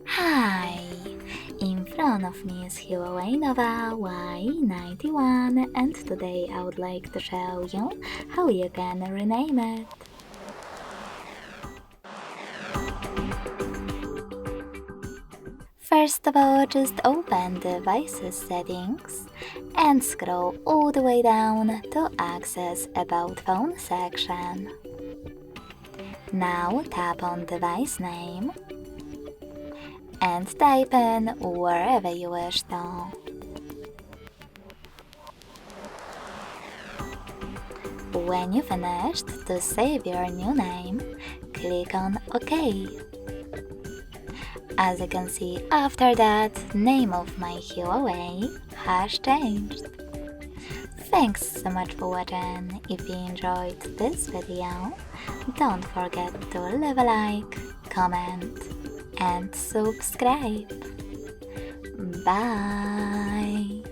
Hi! In front of me is HUAWEI Nova Y91 and today I would like to show you how you can rename it. First of all, just open Devices Settings and scroll all the way down to access About Phone section. Now tap on Device Name and type in wherever you wish to. When you finished, to save your new name, click on OK. As you can see, after that, name of my HUAWEI has changed. Thanks so much for watching. If you enjoyed this video, don't forget to leave a like, comment and subscribe. Bye!